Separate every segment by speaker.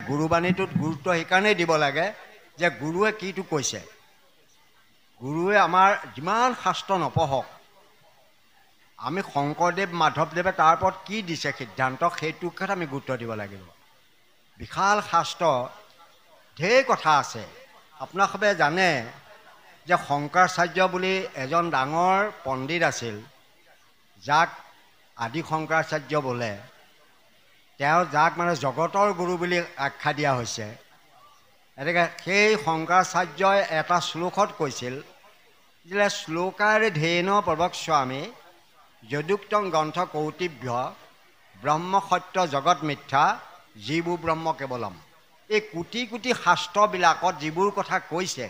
Speaker 1: গুৰুবাণীটোত গুৰুত্ব সেইকাৰণেই দিব লাগে যে গুৰুৱে কিটো কৈছে। গুৰুৱে আমাৰ যিমান শাস্ত্ৰ নপঢ়ক, আমি শংকৰদেৱ মাধৱদেৱে তাৰ ওপৰত কি দিছে সিদ্ধান্ত, সেইটোকে আমি গুৰুত্ব দিব লাগিব। বিশাল শাস্ত্ৰ, ঢেৰ কথা আছে। আপোনালোকে জানে যে শংকৰাচাৰ্য বুলি এজন ডাঙৰ পণ্ডিত আছিল, যাক আদি শংকৰাচাৰ্য বোলে। তেওঁ যাক মানে জগতৰ গুৰু বুলি আখ্যা দিয়া হৈছে। গতিকে সেই শংকৰাচাৰ্যই এটা শ্লোকত কৈছিল যে শ্লোকাৰে ধেন প্ৰবক্ষ্যামি যদুক্তং গ্ৰন্থ কৌটিভ্য ব্ৰহ্ম সত্য জগত মিথ্যা জীবু ব্ৰহ্ম কেৱলম। এই কোটি কোটি শাস্ত্ৰবিলাকত যিবোৰ কথা কৈছে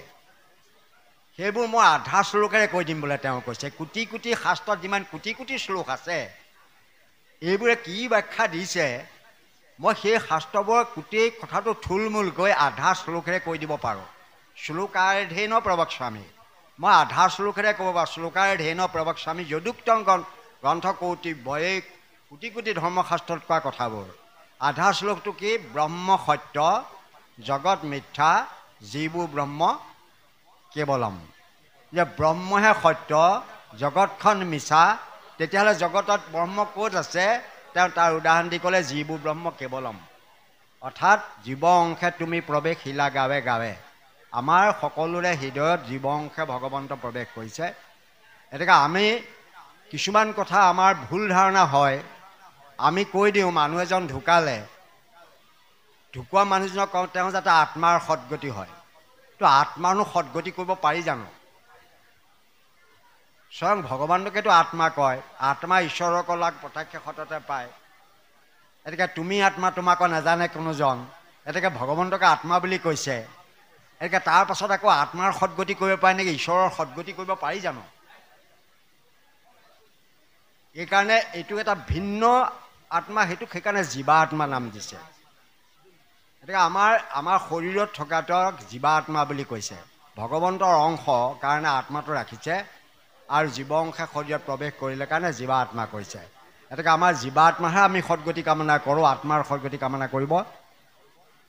Speaker 1: সেইবোৰ মই আধা শ্লোকেৰে কৈ দিম বোলে তেওঁ কৈছে। কোটি কোটি শাস্ত্ৰত যিমান কোটি কোটি শ্লোক আছে, এইবোৰে কি ব্যাখ্যা দিছে, মই সেই শাস্ত্ৰবোৰৰ গোটেই কথাটো থুলমূলকৈ আধা শ্লোকেৰে কৈ দিব পাৰোঁ। শ্লোকাৰ্ধেন প্ৰবক্ষ্যামি, মই আধা শ্লোকেৰে ক'ব পাৰোঁ। শ্লোকাৰ্ধেন প্ৰবক্ষ্যামি যদুক্তং গ্ৰন্থ কৌটিভ্য, এই কোটি কোটি ধৰ্মশাস্ত্ৰত কোৱা কথাবোৰ। আধা শ্লোকটো কি? ব্ৰহ্ম সত্য জগত মিথ্যা জীবু ব্ৰহ্ম কেৱলম। যে ব্ৰহ্মহে সত্য, জগতখন মিছা, তেতিয়াহ'লে জগতত ব্ৰহ্ম ক'ত আছে? তেওঁ তাৰ উদাহৰণ দি ক'লে জীবু ব্ৰহ্ম কেৱলম। অৰ্থাৎ জীৱ অংশে তুমি প্ৰৱেশ শিলা গাৱে গাৱে। আমাৰ সকলোৰে হৃদয়ত জীৱ অংশে ভগৱন্ত প্ৰৱেশ কৰিছে। গতিকে আমি কিছুমান কথা আমাৰ ভুল ধাৰণা হয়, আমি কৈ দিওঁ মানুহ এজন ঢুকালে, ঢুকুৱা মানুহজনক কওঁ তেওঁ যাতে আত্মাৰ সদ্গতি হয়। তো আত্মানো সদ্গতি কৰিব পাৰি জানো? স্বয়ং ভগৱানকেতো আত্মা কয়, আত্মা ঈশ্বৰৰ কলাক প্ৰত্যক্ষ সততে পায়। গতিকে তুমি আত্মা তোমাকো নাজানে কোনোজন, গতিকে ভগৱন্তকে আত্মা বুলি কৈছে। গতিকে তাৰ পাছত আকৌ আত্মাৰ সদ্গতি কৰিব পাৰে নেকি? ঈশ্বৰৰ সদ্গতি কৰিব পাৰি জানো? এইকাৰণে এইটো এটা ভিন্ন আত্মা, সেইটো সেইকাৰণে জীৱা আত্মা নাম দিছে। গতিকে আমাৰ শৰীৰত থকাটো জীৱা আত্মা বুলি কৈছে। ভগৱন্তৰ অংশ কাৰণে আত্মাটো ৰাখিছে, আৰু জীৱ অংশে শৰীৰত প্ৰৱেশ কৰিলে কাৰণে জীৱা আত্মা কৈছে। গতিকে আমাৰ জীৱা আত্মাহে আমি সদ্গতি কামনা কৰোঁ, আত্মাৰ সদ্গতি কামনা কৰিব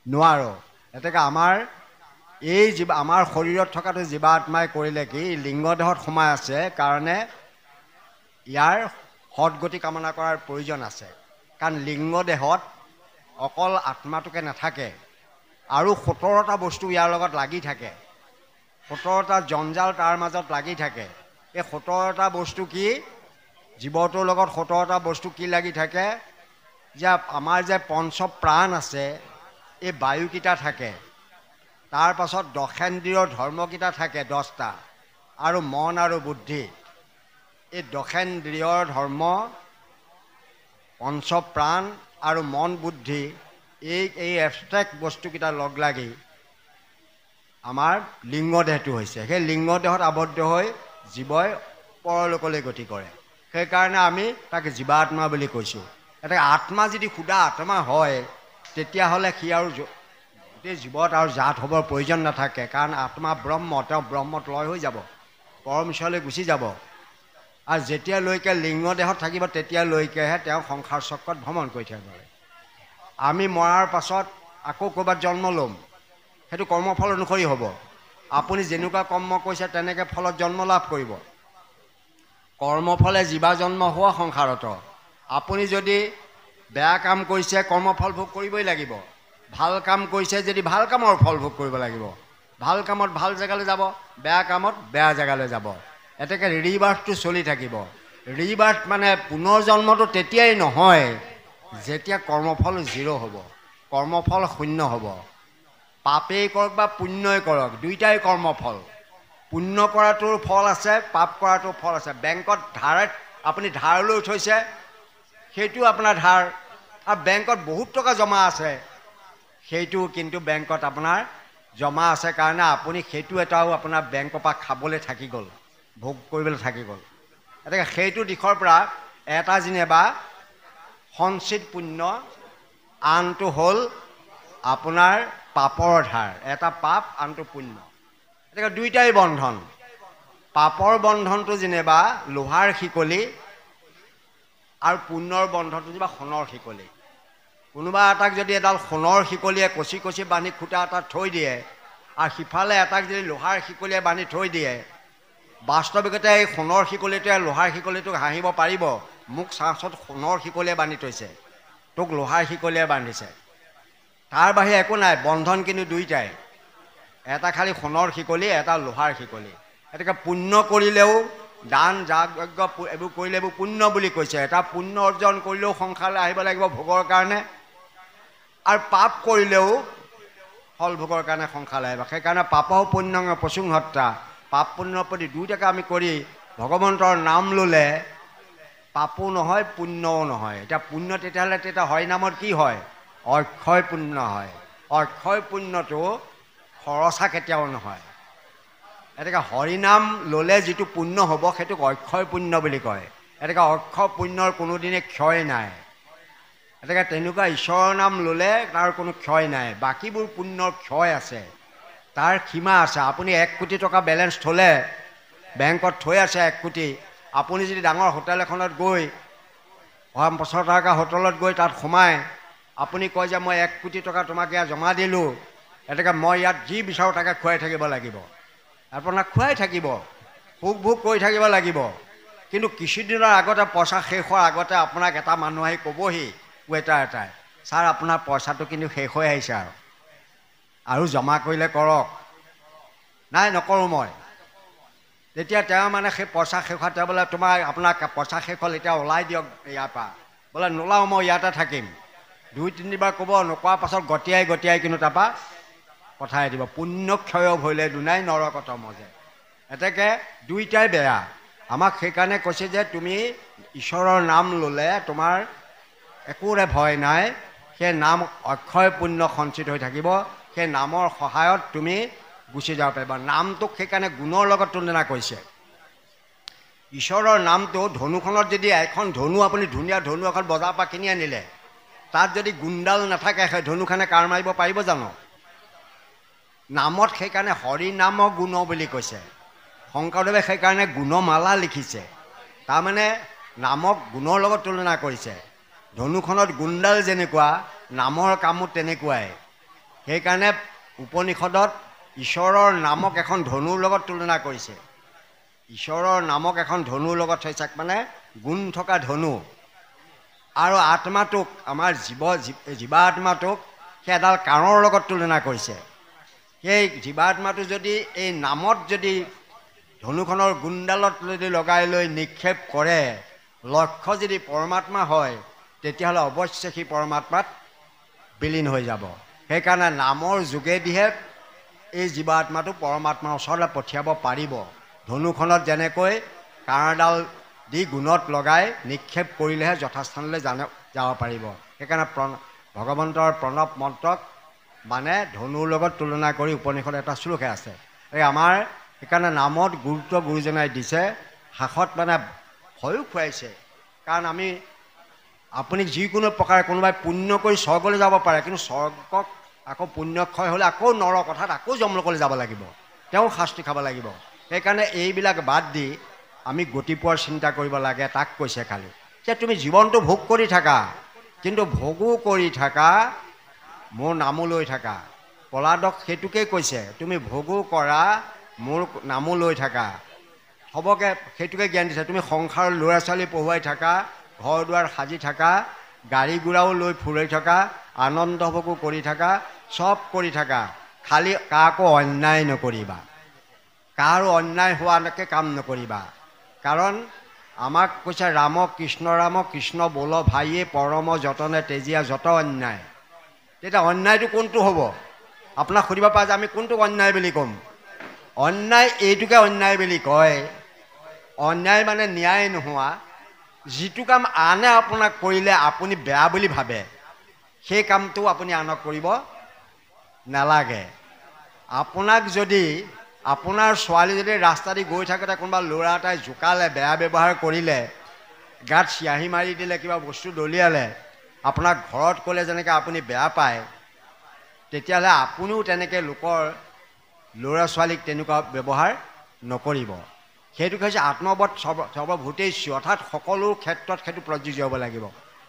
Speaker 1: নোৱাৰোঁ। গতিকে আমাৰ শৰীৰত থকাটো জীৱা আত্মাই কৰিলে কি? লিংগ দেহত সোমাই আছে কাৰণে ইয়াৰ সদ্গতি কামনা কৰাৰ প্ৰয়োজন আছে। কাৰণ লিংগ দেহত অকল আত্মাটোকে নাথাকে, আৰু 17টা বস্তু ইয়াৰ লগত লাগি থাকে। 17টা জঞ্জাল তাৰ মাজত লাগি থাকে। এই 17টা বস্তু কি? জীৱটোৰ লগত 17টা বস্তু কি লাগি থাকে? যে আমাৰ যে পঞ্চ প্ৰাণ আছে, এই বায়ুকেইটা থাকে, তাৰ পাছত দশেন্দ্ৰিয়ৰ ধৰ্মকেইটা থাকে 10টা, আৰু মন আৰু বুদ্ধি। এই দশেন্দ্ৰিয়ৰ ধৰ্ম, পঞ্চ প্ৰাণ আৰু মন বুদ্ধি, এই এবষ্ট্ৰেক্ট বস্তুকেইটা লগ লাগি আমাৰ লিংগ দেহটো হৈছে। সেই লিংগ দেহত আবদ্ধ হৈ জীৱই পৰলোকলৈ গতি কৰে। সেইকাৰণে আমি তাক জীৱা আত্মা বুলি কৈছোঁ। এটা আত্মা যদি সুধা আত্মা হয়, তেতিয়াহ'লে সি আৰু গোটেই জীৱত আৰু জাত হ'বৰ প্ৰয়োজন নাথাকে। কাৰণ আত্মা ব্ৰহ্ম, তেওঁ ব্ৰহ্মত লয় হৈ যাব, পৰম ঈশ্বৰলৈ গুচি যাব। আৰু যেতিয়ালৈকে লিংগ দেহত থাকিব তেতিয়ালৈকেহে তেওঁ সংসাৰ চক্ৰত ভ্ৰমণ কৰি থাকিব। আমি মৰাৰ পাছত আকৌ ক'ৰবাত জন্ম ল'ম, সেইটো কৰ্মফল অনুসৰি হ'ব। আপুনি যেনেকুৱা কৰ্ম কৰিছে তেনেকৈ ফলত জন্ম লাভ কৰিব। কৰ্মফলে জীৱা জন্ম হোৱা সংসাৰত। আপুনি যদি বেয়া কাম কৰিছে কৰ্মফল ভোগ কৰিবই লাগিব। ভাল কাম কৰিছে যদি ভাল কামৰ ফল ভোগ কৰিব লাগিব। ভাল কামত ভাল জেগালৈ যাব, বেয়া কামত বেয়া জেগালৈ যাব। এতেকে ৰিবাৰ্থটো চলি থাকিব। ৰিবাৰ্থ মানে পুনৰ জন্মটো তেতিয়াই নহয় যেতিয়া কৰ্মফল 0 হ'ব, কৰ্মফল শূন্য হ'ব। পাপেই কৰক বা পুণ্যই কৰক, দুইটাই কৰ্মফল। পুণ্য কৰাটোৰ ফল আছে, পাপ কৰাটোৰ ফল আছে। বেংকত আপুনি ধাৰ লৈ থৈছে, সেইটো আপোনাৰ ধাৰ। আৰু বেংকত বহুত টকা জমা আছে, সেইটো কিন্তু বেংকত আপোনাৰ জমা আছে কাৰণে আপুনি সেইটো এটাও আপোনাৰ বেংকৰ পৰা খাবলৈ থাকি গ'ল, ভোগ কৰিবলৈ থাকি গ'ল। গতিকে সেইটো দিশৰ পৰা এটা যেনিবা সঞ্চিত পুণ্য, আনটো হ'ল আপোনাৰ পাপৰ ধাৰ। এটা পাপ, আনটো পুণ্য। গতিকে দুইটাই বন্ধন। পাপৰ বন্ধনটো যেনিবা লোহাৰ শিকলি, আৰু পুণ্যৰ বন্ধনটো যেনিবা সোণৰ শিকলি। কোনোবা এটাক যদি এডাল সোণৰ শিকলিয়ে কচি কচি বান্ধি খুটা এটাত থৈ দিয়ে আৰু সিফালে এটাক যদি লোহাৰ শিকলিয়ে বান্ধি থৈ দিয়ে, বাস্তৱিকতে এই সোণৰ শিকলিটোৱে লোহাৰ শিকলিটোক হাঁহিব পাৰিব, মোক চাওঁচোন সোণৰ শিকলিয়ে বান্ধি থৈছে, তোক লোহাৰ শিকলিয়ে বান্ধিছে। তাৰ বাহিৰে একো নাই, বন্ধন কিন্তু দুইটাই, এটা খালি সোণৰ শিকলি, এটা লোহাৰ শিকলি। গতিকে পুণ্য কৰিলেও দান যাগ যজ্ঞ এইবোৰ কৰিলে এইবোৰ পুণ্য বুলি কৈছে। এটা পুণ্য অৰ্জন কৰিলেও সংসাৰলৈ আহিব লাগিব ভোগৰ কাৰণে, আৰু পাপ কৰিলেও ফল ভোগৰ কাৰণে সংসাৰলৈ আহিব। সেইকাৰণে পাপও পুণ্য পচুং হত্যা, পাপ পুণ্যৰ প্ৰতি দুয়োটাকে আমি কৰি ভগৱন্তৰ নাম ল'লে পাপো নহয় পুণ্যও নহয়। এতিয়া পুণ্য তেতিয়াহ'লে তেতিয়া হৰি নামত কি হয়? অক্ষয় পুণ্য হয়। অক্ষয় পুণ্যটো খৰচা কেতিয়াও নহয়। এতেকে হৰিনাম ল'লে যিটো পুণ্য হ'ব সেইটোক অক্ষয় পুণ্য বুলি কয়। এতেকে অক্ষয় পুণ্যৰ কোনোদিনে ক্ষয় নাই। এতেকে তেনেকুৱা ঈশ্বৰৰ নাম ল'লে তাৰ কোনো ক্ষয় নাই। বাকীবোৰ পুণ্যৰ ক্ষয় আছে, তাৰ সীমা আছে। আপুনি 1 কোটি টকা বেলেঞ্চ থ'লে, বেংকত থৈ আছে 1 কোটি, আপুনি যদি ডাঙৰ হোটেল এখনত গৈ 500 টকা হোটেলত গৈ তাত সোমাই আপুনি কয় যে মই 1 কোটি টকা তোমাক ইয়াত জমা দিলোঁ, এতেকে মই ইয়াত যি বিচাৰোঁ তাকে খুৱাই থাকিব লাগিব, আপোনাক খুৱাই থাকিব, ভোগ ভোগ কৰি থাকিব লাগিব। কিন্তু কিছুদিনৰ আগতে পইচা শেষ হোৱাৰ আগতে আপোনাক এটা মানুহ আহি ক'বহি, ৱেটাৰ এটাই, ছাৰ আপোনাৰ পইচাটো কিন্তু শেষ হৈ আহিছে আৰু জমা কৰিলে কৰক। নাই নকৰোঁ মই। তেতিয়া তেওঁ মানে সেই পইচা শেষ হোৱা, তেওঁ বোলে আপোনাৰ পইচা শেষ হ'ল এতিয়া ওলাই দিয়ক ইয়াৰ পৰা, বোলে নোলাওঁ মই ইয়াতে থাকিম। 2-3 বাৰ ক'ব, নোকোৱাৰ পাছত গতিয়াই কিন্তু তাৰপৰা পঠাই দিব। পুণ্যক্ষয় ভৈলে দুনাই নৰকত মজে। এতেকে দুইটাই বেয়া। আমাক সেইকাৰণে কৈছে যে তুমি ঈশ্বৰৰ নাম ল'লে তোমাৰ একোৰে ভয় নাই, সেই নাম অক্ষয় পুণ্য সঞ্চিত হৈ থাকিব। সেই নামৰ সহায়ত তুমি গুচি যাব পাৰিবা। নামটোক সেইকাৰণে গুণৰ লগত তুলনা কৰিছে। ঈশ্বৰৰ নামটো ধনুখনত যদি এখন ধনু, আপুনি ধুনীয়া ধনু এখন বজাৰৰ পৰা কিনি আনিলে, তাত যদি গুণডাল নাথাকে সেই ধনুখনে কাঢ় মাৰিব পাৰিব জানো? নামত সেইকাৰণে হৰি নামৰ গুণ বুলি কৈছে। শংকৰদেৱে সেইকাৰণে গুণমালা লিখিছে। তাৰমানে নামক গুণৰ লগত তুলনা কৰিছে। ধনুখনত গুণডাল যেনেকুৱা, নামৰ কামো তেনেকুৱাই। সেইকাৰণে উপনিষদত ঈশ্বৰৰ নামক এখন ধনুৰ লগত তুলনা কৰিছে। ঈশ্বৰৰ নামক এখন ধনুৰ লগত থৈছে, মানে গুণ থকা ধনু। আৰু আত্মাটোক, আমাৰ জীৱাত্মাটোক সেই এডাল কাঁড়ৰ লগত তুলনা কৰিছে। সেই জীৱাত্মাটো যদি এই নামত যদি ধনুখনৰ গুণডালত যদি লগাই লৈ নিক্ষেপ কৰে, লক্ষ্য যদি পৰমাত্মা হয়, তেতিয়াহ'লে অৱশ্যে সি পৰমাত্মাত বিলীন হৈ যাব। সেইকাৰণে নামৰ যোগেদিহে এই জীৱাত্মাটো পৰমাত্মাৰ ওচৰলৈ পঠিয়াব পাৰিব। ধনুখনত যেনেকৈ কাঁড়ডাল দি গুণত লগাই নিক্ষেপ কৰিলেহে যথাস্থানলৈ যাব পাৰিব। সেইকাৰণে ভগৱন্তৰ প্ৰণৱ মন্ত্ৰক মানে ধনুৰ লগত তুলনা কৰি উপনিষদত এটা শ্লোকে আছে। এই আমাৰ সেইকাৰণে নামত গুৰুত্ব গুৰুজনাই দিছে। শাসত মানে ভয়ো খুৱাইছে। কাৰণ আপুনি যিকোনো প্ৰকাৰে কোনোবাই পুণ্য কৰি স্বৰ্গলৈ যাব পাৰে, কিন্তু স্বৰ্গক আকৌ পুণ্যক্ষয় হ'লে আকৌ নৰ কথাত আকৌ যমলোকলৈ যাব লাগিব, তেওঁ শাস্তি খাব লাগিব। সেইকাৰণে এইবিলাক বাদ দি আমি গতি পোৱাৰ চিন্তা কৰিব লাগে। তাক কৈছে খালি যে তুমি জীৱনটো ভোগ কৰি থাকা, কিন্তু ভোগো কৰি থাকা, মোৰ নামো লৈ থাকা। প্ৰহ্লাদক সেইটোকেই কৈছে, তুমি ভোগো কৰা, মোৰ নামো লৈ থাকা। সবকে সেইটোকে জ্ঞান দিছে। তুমি সংসাৰৰ ল'ৰা ছোৱালী পঢ়ুৱাই থাকা, ঘৰ দুৱাৰ সাজি থাকা, গাড়ী ঘোঁৰাও লৈ ফুৰি থকা, আনন্দ ভোগো কৰি থাকা, চব কৰি থাকা, খালি কাকো অন্যায় নকৰিবা, কাৰো অন্যায় হোৱালৈকে কাম নকৰিবা। কাৰণ আমাক কৈছে ৰাম কৃষ্ণ বোল ভাইয়ে পৰম যতনে তেজীয়া যত অন্যায়। তেতিয়া অন্যায়টো কোনটো হ'ব? আপোনাক সুধিব পাৰে যে আমি কোনটোক অন্যায় বুলি ক'ম? অন্যায় এইটোকে অন্যায় বুলি কয়। অন্যায় মানে ন্যায় নোহোৱা। যিটো কাম আনে আপোনাক কৰিলে আপুনি বেয়া বুলি ভাবে, সেই কামটো আপুনি আনক কৰিব নালাগে। আপোনাক যদি আপোনাৰ ছোৱালী যদি ৰাস্তা দি গৈ থাকোঁতে কোনোবা ল'ৰা এটাই জোকালে, বেয়া ব্যৱহাৰ কৰিলে, গাত চিয়াহী মাৰি দিলে, কিবা বস্তু দলিয়ালে, আপোনাক ঘৰত ক'লে যেনেকৈ আপুনি বেয়া পায়, তেতিয়াহ'লে আপুনিও তেনেকৈ লোকৰ ল'ৰা ছোৱালীক তেনেকুৱা ব্যৱহাৰ নকৰিব। সেইটো হৈছে আত্মবধ সৰ্বভূতেশ্বৰ, অৰ্থাৎ সকলো ক্ষেত্ৰত সেইটো প্ৰযোজ্য হ'ব লাগিব।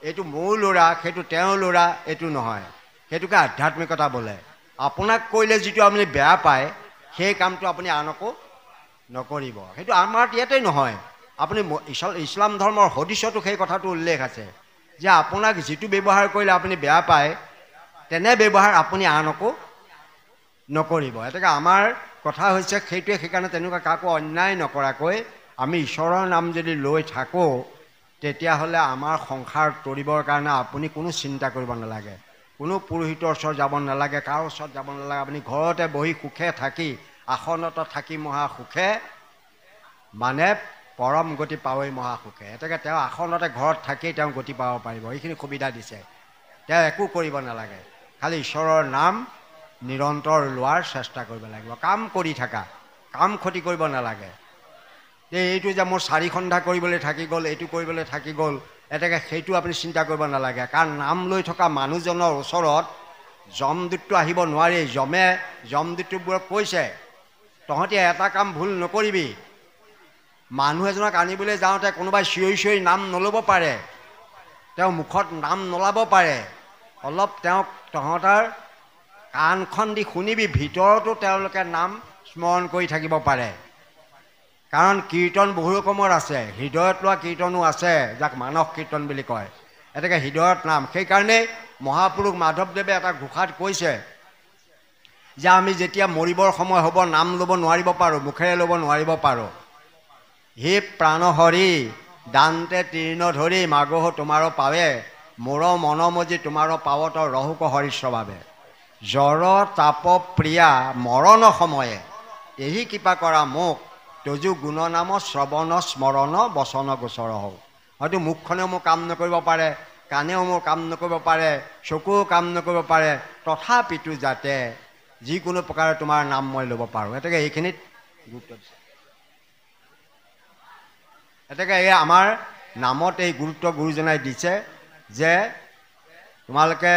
Speaker 1: এইটো মোৰ ল'ৰা, সেইটো তেওঁৰ ল'ৰা, এইটো নহয়। সেইটোকে আধ্যাত্মিকতা বোলে। আপোনাক কৰিলে যিটো আপুনি বেয়া পায়, সেই কামটো আপুনি আনকো নকৰিব। সেইটো আমাৰ ইয়াতে নহয়, আপুনি ইছলাম ধৰ্মৰ হদিছতো সেই কথাটো উল্লেখ আছে যে আপোনাক যিটো ব্যৱহাৰ কৰিলে আপুনি বেয়া পায়, তেনে ব্যৱহাৰ আপুনি আনকো নকৰিব। এতেকে আমাৰ কথা হৈছে সেইটোৱে। সেইকাৰণে তেনেকুৱা কাকো অন্যায় নকৰাকৈ আমি ঈশ্বৰৰ নাম যদি লৈ থাকোঁ, তেতিয়াহ'লে আমাৰ সংসাৰ তৰিবৰ কাৰণে আপুনি কোনো চিন্তা কৰিব নালাগে। কোনো পুৰোহিতৰ ওচৰত যাব নালাগে, কাৰো ওচৰত যাব নালাগে। আপুনি ঘৰতে বহি সুখে থাকি, আসনত থাকি মহা সুখে, মানে পৰম গতি পাৱই মহা সুখে। এতেকে তেওঁ আসনতে ঘৰত থাকি তেওঁ গতি পাব পাৰিব। এইখিনি সুবিধা দিছে। তেওঁ একো কৰিব নালাগে, খালি ঈশ্বৰৰ নাম নিৰন্তৰ লোৱাৰ চেষ্টা কৰিব লাগিব। কাম কৰি থাকা, কাম ক্ষতি কৰিব নালাগে। এইটো যে মোৰ 4 সন্ধ্যা কৰিবলৈ থাকি গ'ল, এইটো কৰিবলৈ থাকি গ'ল, এতেকে সেইটো আপুনি চিন্তা কৰিব নালাগে। কাৰণ নাম লৈ থকা মানুহজনৰ ওচৰত যমদূতটো আহিব নোৱাৰি। যমদূতবোৰক কৈছে, তহঁতি এটা কাম ভুল নকৰিবি। মানুহ এজনক আনিবলৈ যাওঁতে কোনোবাই চিঞৰি চিঞৰি নাম নল'ব পাৰে, তেওঁ মুখত নাম নলাব পাৰে। অলপ তেওঁক তহঁতৰ কাণখন দি শুনিবি, ভিতৰতো তেওঁলোকে নাম স্মৰণ কৰি থাকিব পাৰে। কাৰণ কীৰ্তন বহু ৰকমৰ আছে, হৃদয়ত লোৱা কীৰ্তনো আছে, যাক মানস কীৰ্তন বুলি কয়। এতেকে হৃদয়ত নাম। সেইকাৰণে মহাপুৰুষ মাধৱদেৱে এটা ঘোষাত কৈছে যে আমি যেতিয়া মৰিবৰ সময় হ'ব, নাম ল'ব নোৱাৰিব পাৰোঁ, মুখেৰে ল'ব নোৱাৰিব পাৰোঁ। হে প্ৰাণহৰি দান্তে তীৰ্ণ ধৰি, মাগহ তোমাৰো পাৱে, মোৰ মনমজি তোমাৰো পাৱত ৰহুক হৰিশ্ৰ বাবে। জ্বৰ তাপ প্ৰিয়া মৰণ সময়ে, এহি কৃপা কৰা মোক, তজু গুণ নাম শ্ৰৱণ স্মৰণ বচন গোচৰ হওক। হয়তো মুখখনেও মোৰ কাম নকৰিব পাৰে, কাণেও মোৰ কাম নকৰিব পাৰে, চকুও কাম নকৰিব পাৰে, তথাপিতো যাতে যিকোনো প্ৰকাৰে তোমাৰ নাম মই ল'ব পাৰোঁ। এতেকে এইখিনিত গুৰুত্ব দিছে। এতেকে এই আমাৰ নামত এই গুৰুত্ব গুৰুজনাই দিছে যে তোমালোকে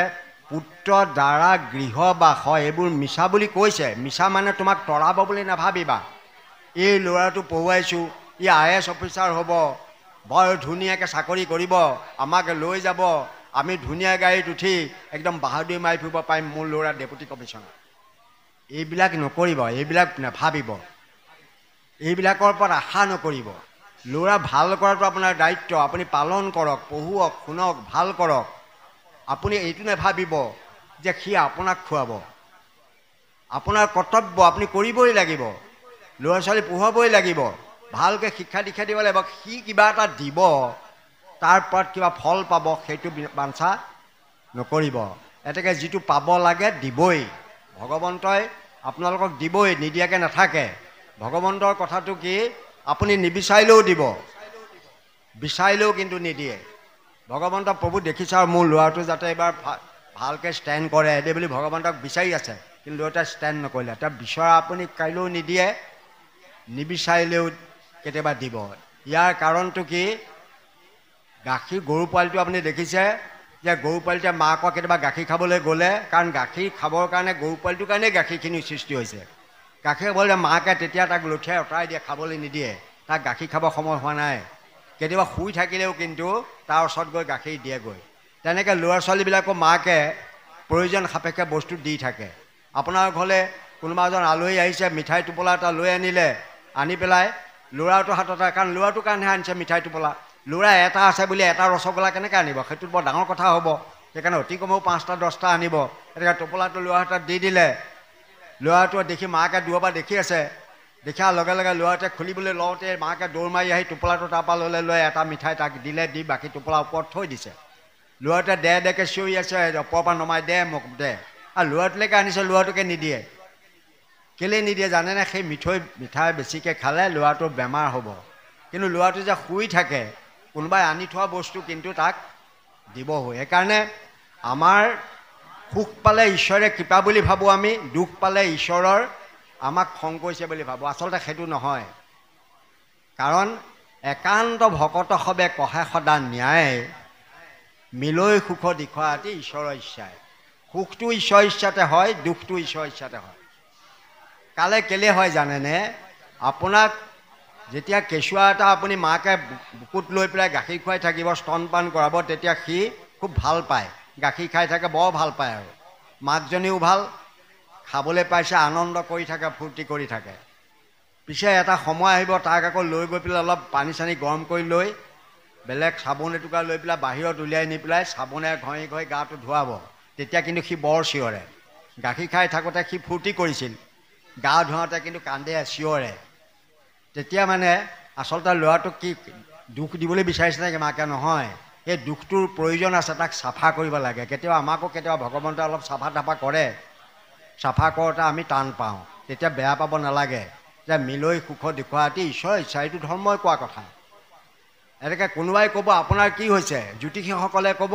Speaker 1: পুত্ৰ দ্বাৰা গৃহবাস হয়, এইবোৰ মিছা বুলি কৈছে। মিছা মানে তোমাক তৰাব বুলি নাভাবিবা। এই ল'ৰাটো পঢ়ুৱাইছোঁ, ই IAS অফিচাৰ হ'ব, বৰ ধুনীয়াকৈ চাকৰি কৰিব, আমাক লৈ যাব, আমি ধুনীয়া গাড়ীত উঠি একদম বাহাদুৰি মাৰি ফুৰিব পাৰিম, মোৰ ল'ৰা ডেপুটি কমিশ্যনাৰ। এইবিলাক নকৰিব, এইবিলাক নাভাবিব, এইবিলাকৰ ওপৰত আশা নকৰিব। ল'ৰা ভাল কৰাটো আপোনাৰ দায়িত্ব, আপুনি পালন কৰক, পঢ়ুৱক, শুনক, ভাল কৰক। আপুনি এইটো নাভাবিব যে সি আপোনাক খুৱাব। আপোনাৰ কৰ্তব্য আপুনি কৰিবই লাগিব, ল'ৰা ছোৱালী পঢ়ুৱাবই লাগিব, ভালকৈ শিক্ষা দীক্ষা দিব লাগিব। সি কিবা এটা দিব, তাৰ ওপৰত কিবা ফল পাব, সেইটো বাঞ্ছা নকৰিব। এতেকে যিটো পাব লাগে দিবই, ভগৱন্তই আপোনালোকক দিবই, নিদিয়াকৈ নাথাকে। ভগৱন্তৰ কথাটো কি, আপুনি নিবিচাৰিলেও দিব, বিচাৰিলেও কিন্তু নিদিয়ে। ভগৱন্ত প্ৰভু দেখিছে আৰু মোৰ ল'ৰাটো যাতে এইবাৰ ভালকৈ ষ্টেণ্ড কৰে দে বুলি ভগৱন্তক বিচাৰি আছে, কিন্তু ল'ৰাটোৱে ষ্টেণ্ড নকৰিলে। তেওঁ বিচৰা আপুনি কাইলৈও নিদিয়ে, নিবিচাৰিলেও কেতিয়াবা দিব। ইয়াৰ কাৰণটো কি, গাখীৰ গৰু পোৱালিটো আপুনি দেখিছে যে গৰু পোৱালিটোৱে মাকক কেতিয়াবা গাখীৰ খাবলৈ গ'লে, কাৰণ গাখীৰ খাবৰ কাৰণে গৰু পোৱালিটোৰ কাৰণেই গাখীৰখিনিৰ সৃষ্টি হৈছে। গাখীৰ খাবলৈ মাকে তেতিয়া তাক লঠিয়াই আঁতৰাই দিয়ে, খাবলৈ নিদিয়ে, তাক গাখীৰ খাব সময় হোৱা নাই। কেতিয়াবা শুই থাকিলেও কিন্তু তাৰ ওচৰত গৈ গাখীৰ দিয়েগৈ। তেনেকৈ ল'ৰা ছোৱালীবিলাকো মাকে প্ৰয়োজন সাপেক্ষে বস্তু দি থাকে। আপোনাৰ ঘৰলৈ কোনোবা এজন আলহী আহিছে, মিঠাই টোপোলা এটা লৈ আনিলে, আনি পেলাই ল'ৰাটোৰ হাততে, কাৰণ ল'ৰাটোৰ কাৰণেহে আনিছে মিঠাই টোপোলা, ল'ৰা এটা আছে বুলি এটা ৰসগোল্লা কেনেকৈ আনিব, সেইটো বৰ ডাঙৰ কথা হ'ব। সেইকাৰণে অতি কমেও 5টা 10টা আনিব। এনেকৈ টোপোলাটো ল'ৰাৰ হাতত দি দিলে, ল'ৰাটোৱে দেখি, মাকে দূৰৰ পৰা দেখি আছে, দেখাৰ লগে লগে ল'ৰাটোৱে খুলিবলৈ লওঁতে মাকে দৌৰ মাৰি আহি টোপোলাটো তাৰপৰা লৈ এটা মিঠাই তাক দিলে, দি বাকী টোপোলা ওপৰত থৈ দিছে। ল'ৰাটোৱে দেকৈ চিঞৰি আছে, ওপৰৰ পৰা নমাই দে মোক দে, আৰু ল'ৰাটোলৈকে আনিছে, ল'ৰাটোকে নিদিয়ে। কেলৈ নিদিয়ে জানেনে, সেই মিঠাই বেছিকৈ খালে ল'ৰাটোৰ বেমাৰ হ'ব। কিন্তু ল'ৰাটো যে শুই থাকে, কোনোবাই আনি থোৱা বস্তু কিন্তু তাক দিব হয়। সেইকাৰণে আমাৰ সুখ পালে ঈশ্বৰে কৃপা বুলি ভাবোঁ আমি, দুখ পালে ঈশ্বৰৰ আমাক খং কৰিছে বুলি ভাবোঁ। আচলতে সেইটো নহয়, কাৰণ একান্ত ভকত সবে কহে সদা ন্যায়, মিলৈ সুখ দিখোৱাতি ঈশ্বৰৰ ইচ্ছাই। সুখটো ঈশ্বৰৰ ইচ্ছাতে হয়, দুখটো ঈশ্বৰৰ ইচ্ছাতে হয়। কেলে হয় জানেনে, আপোনাক যেতিয়া কেঁচুৱা এটা আপুনি মাকে বুকুত লৈ পেলাই গাখীৰ খুৱাই থাকিব, স্তনপান কৰাব, তেতিয়া সি খুব ভাল পায়, গাখীৰ খাই থাকে, বৰ ভাল পায়। আৰু মাকজনীও ভাল, খাবলৈ পাইছে, আনন্দ কৰি থাকে, ফূৰ্তি কৰি থাকে। পিছে এটা সময় আহিব, তাক আকৌ লৈ গৈ পেলাই অলপ পানী চানী গৰম কৰি লৈ বেলেগ চাবোন এটুকুৰা লৈ পেলাই বাহিৰত উলিয়াই নি পেলাই চাবোনে ঘঁহি ঘঁহি গাটো ধুৱাব। তেতিয়া কিন্তু সি বৰ চিঞৰে। গাখীৰ খাই থাকোঁতে সি ফূৰ্তি কৰিছিল, গা ধুৱাওঁতে কিন্তু কান্দে, চিঞৰে। তেতিয়া মানে আচলতে ল'ৰাটোক কি দুখ দিবলৈ বিচাৰিছে নেকি মাকে? নহয়, এই দুখটোৰ প্ৰয়োজন আছে, তাক চাফা কৰিব লাগে। কেতিয়াবা আমাকো কেতিয়াবা ভগৱন্তে অলপ চাফা তাফা কৰে, চাফা কৰোঁতে আমি টান পাওঁ, তেতিয়া বেয়া পাব নালাগে যে মিলৈ সুখ দেখুৱাটি ঈশ্বৰৰ ইচ্ছা, এইটো ধৰ্মই কোৱা কথা। এনেকৈ কোনোবাই ক'ব আপোনাৰ কি হৈছে, জ্যোতিষীসকলে ক'ব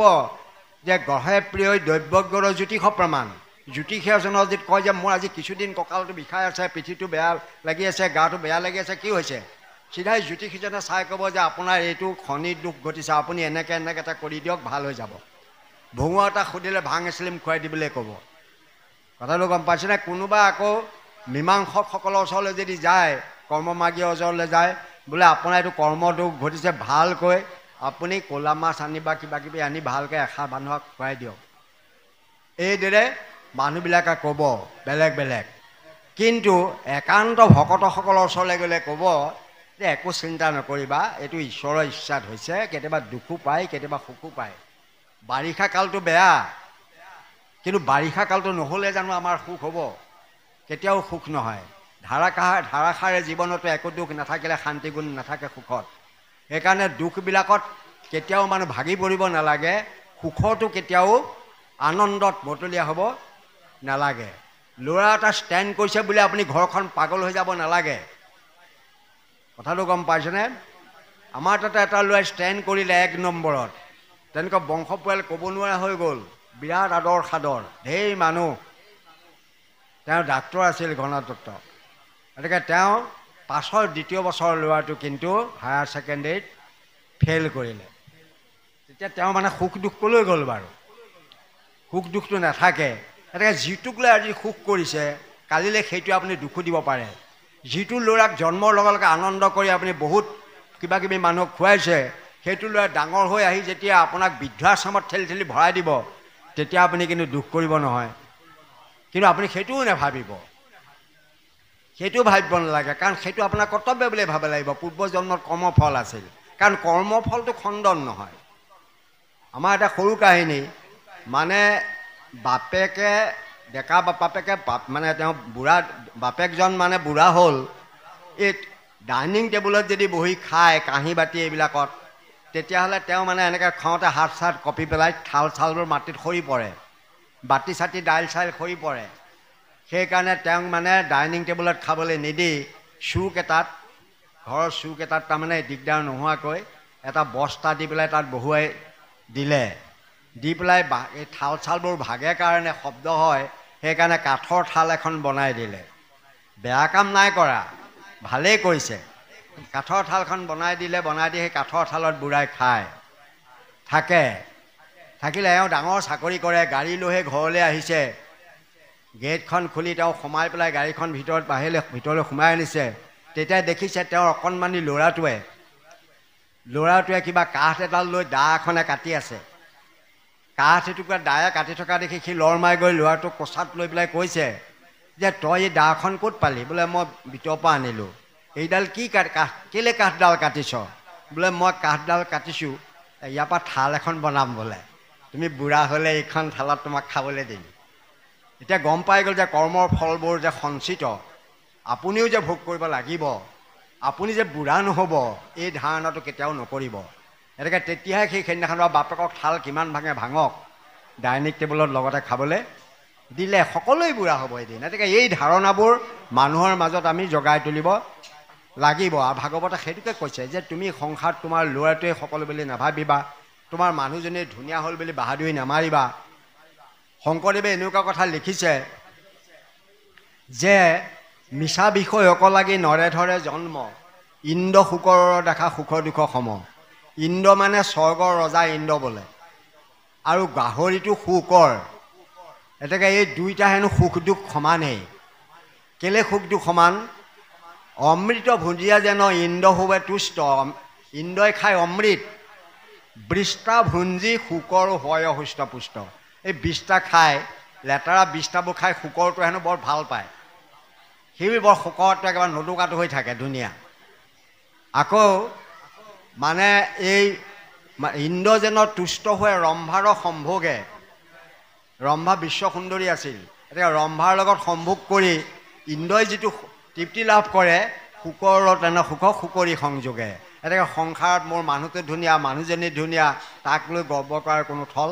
Speaker 1: যে গ্ৰহে প্ৰিয় দৈৱজ্ঞৰ জ্যোতিষ প্ৰমাণ। জ্যোতিষী এজনৰ যদি কয় যে মোৰ আজি কিছুদিন কঁকালটো বিষাই আছে, পিঠিটো বেয়া লাগি আছে, গাটো বেয়া লাগি আছে, কি হৈছে? চিধাই জ্যোতিষীজনে চাই ক'ব যে আপোনাৰ এইটো খনিৰ দুখ ঘটিছে, আপুনি এনেকৈ এনেকৈ এটা কৰি দিয়ক, ভাল হৈ যাব। ভঙুৱা এটা সুধিলে ভাং এচিলিম খুৱাই দিবলৈ ক'ব। কথাটো গম পাইছেনে? কোনোবা আকৌ মীমাংসকসকলৰ ওচৰলৈ যদি যায়, কৰ্মমাৰ্গীয় ওচৰলৈ যায়, বোলে আপোনাৰ এইটো কৰ্ম দুখ ঘটিছে, ভালকৈ আপুনি ক'লা মাছ আনি বা কিবা কিবি আনি ভালকৈ এষাৰ মানুহক খুৱাই দিয়ক। এইদৰে মানুহবিলাকে ক'ব বেলেগ বেলেগ। কিন্তু একান্ত ভকতসকলৰ ওচৰলৈ গ'লে ক'ব যে একো চিন্তা নকৰিবা, এইটো ঈশ্বৰৰ ইচ্ছাত হৈছে। কেতিয়াবা দুখো পায়, কেতিয়াবা সুখো পায়। বাৰিষা কালটো বেয়া, কিন্তু বাৰিষা কালটো নহ'লে জানো আমাৰ সুখ হ'ব? কেতিয়াও সুখ নহয়। ধাৰাসাৰে জীৱনতো একো দুখ নাথাকিলে শান্তি গুণ নাথাকে সুখত। সেইকাৰণে দুখবিলাকত কেতিয়াও মানুহ ভাগি পৰিব নালাগে, সুখতো কেতিয়াও আনন্দত মতলীয়া হ'ব নালাগে। ল'ৰা এটা ষ্টেণ্ড কৰিছে বুলি আপুনি ঘৰখন পাগল হৈ যাব নালাগে। কথাটো গম পাইছেনে? আমাৰ তাতে এটা ল'ৰাই ষ্টেণ্ড কৰিলে 1 নম্বৰত, তেনেকুৱা বংশ পৰিয়াল ক'ব নোৱাৰা হৈ গ'ল, বিৰাট আদৰ সাদৰ, ঢেৰ মানুহ। তেওঁ ডাক্তৰ আছিল, গণতত্ত্ব। গতিকে তেওঁ পাছৰ 2য় বছৰৰ ল'ৰাটো কিন্তু হায়াৰ ছেকেণ্ডেৰীত ফেইল কৰিলে। তেতিয়া তেওঁ মানে সুখ দুখ ক'লৈ গ'ল বাৰু? সুখ দুখটো নাথাকে। গতিকে যিটোক লৈ আজি সুখ কৰিছে, কালিলৈ সেইটো আপুনি দুখো দিব পাৰে। যিটো ল'ৰাক জন্মৰ লগে লগে আনন্দ কৰি আপুনি বহুত কিবা কিবি মানুহক খুৱাইছে, সেইটো ল'ৰা ডাঙৰ হৈ আহি যেতিয়া আপোনাক বৃদ্ধাশ্ৰমত ঠেলি ঠেলি ভৰাই দিব, তেতিয়া আপুনি কিন্তু দুখ কৰিব নহয়। কিন্তু আপুনি সেইটোও নাভাবিব, সেইটো ভাবিব নালাগে, কাৰণ সেইটো আপোনাৰ কৰ্তব্য বুলি ভাবিব লাগিব। পূৰ্বজন্মৰ কৰ্মফল আছিল, কাৰণ কৰ্মফলটো খণ্ডন নহয়। আমাৰ এটা সৰু কাহিনী, মানে বাপেকে ডেকা বাপেকে মানে তেওঁ বুঢ়া বাপেকজন মানে বুঢ়া হ'ল। এই ডাইনিং টেবুলত যদি বহি খায় কাঁহী বাতি এইবিলাকত, তেতিয়াহ'লে তেওঁ মানে এনেকৈ খাওঁতে হাত চাত কঁপি পেলাই থাল চালবোৰ মাটিত সৰি পৰে, বাতি চাতি দাইল চাইল সৰি পৰে। সেইকাৰণে তেওঁক মানে ডাইনিং টেবুলত খাবলৈ নিদি চুক এটাত, ঘৰৰ চুক এটাত তাৰমানে দিগদাৰ নোহোৱাকৈ এটা বস্তা দি পেলাই তাত বহুৱাই দিলে। দি পেলাই এই থাল চালবোৰ ভাগে কাৰণে শব্দ হয়, সেইকাৰণে কাঠৰ থাল এখন বনাই দিলে। বেয়া কাম নাই কৰা, ভালেই কৰিছে। কাঠৰ থালখন বনাই দিলে, বনাই দি সেই কাঠৰ থালত বুঢ়াই খায় থাকে। থাকিলে এওঁ ডাঙৰ চাকৰি কৰে, গাড়ী লৈহে ঘৰলৈ আহিছে। গেটখন খুলি তেওঁ সোমাই পেলাই গাড়ীখন ভিতৰলৈ সোমাই আনিছে। তেতিয়া দেখিছে তেওঁৰ অকণমানি ল'ৰাটোৱে কিবা কাঠ এডাল লৈ দা এখনে কাটি আছে। কাঠ এটুকুৰা দায়ে কাটি থকা দেখি সি লৰ মাৰি গৈ ল'ৰাটোক কোচাত লৈ পেলাই কৈছে যে তই এই দাখন ক'ত পালি? বোলে মই ভিতৰৰ পৰা আনিলোঁ। এইডাল কি কাঠ, কেলৈ কাঠডাল কাটিছ? বোলে মই কাঠডাল কাটিছোঁ ইয়াৰ পৰা থাল এখন বনাম, বোলে তুমি বুঢ়া হ'লে এইখন থালত তোমাক খাবলৈ দিম। এতিয়া গম পাই গ'ল যে কৰ্মৰ ফলবোৰ যে সঞ্চিত, আপুনিও যে ভোগ কৰিব লাগিব, আপুনি যে বুঢ়া নহ'ব, এই ধাৰণাটো কেতিয়াও নকৰিব। গতিকে তেতিয়াহে সেইদিনাখন বাপেকক থাল কিমান ভাঙে ভাঙক, ডাইনিং টেবুলত লগতে খাবলৈ দিলে। সকলোৱে বুঢ়া হ'ব এদিন। গতিকে এই ধাৰণাবোৰ মানুহৰ মাজত আমি জগাই তুলিব লাগিব। আৰু ভাগৱতে সেইটোকে কৈছে যে তুমি সংসাৰত তোমাৰ ল'ৰাটোৱে সকলো বুলি নাভাবিবা, তোমাৰ মানুহজনী ধুনীয়া হ'ল বুলি বাহাদুৰি নামাৰিবা। শংকৰদেৱে এনেকুৱা কথা লিখিছে যে মিছা বিষয় অকলাগি নৰে ধৰে জন্ম, ইন্দ্ৰ শুকৰৰ দেখা সুখ দুখ সম। ইন্দ্ৰ মানে স্বৰ্গৰ ৰজা ইন্দ্ৰ বোলে, আৰু গাহৰিটো শুকৰ। গতিকে এই দুইটা হেনো সুখ দুখ সমানেই। কেলে সুখ দুখ সমান? অমৃত ভুঞ্জিয়া যেন ইন্দ্ৰ হোৱে তুষ্ট, ইন্দ্ৰই খাই অমৃত, বৃষ্টা ভুঞ্জি শুকৰ হয় হৃষ্টপুষ্ট। এই বৃষ্টা খাই, লেতেৰা বৃষ্টাবোৰ খাই শুকৰটো হেনো বৰ ভাল পায়, সি বৰ শুকৰটো একেবাৰে নদুকাটো হৈ থাকে ধুনীয়া। আকৌ মানে এই ইন্দ্ৰ যেন তুষ্ট হৈ ৰম্ভাৰ সম্ভোগে, ৰম্ভা বিশ্ব সুন্দৰী আছিল, এতিয়া ৰম্ভাৰ লগত সম্ভোগ কৰি ইন্দ্ৰই যিটো তৃপ্তি লাভ কৰে, শুকৰৰ তেনে সুখক শুকৰী সংযোগে। এনেকৈ সংসাৰত মোৰ মানুহটো ধুনীয়া, মানুহজনী ধুনীয়া, তাক লৈ গৰ্ব কৰাৰ কোনো থল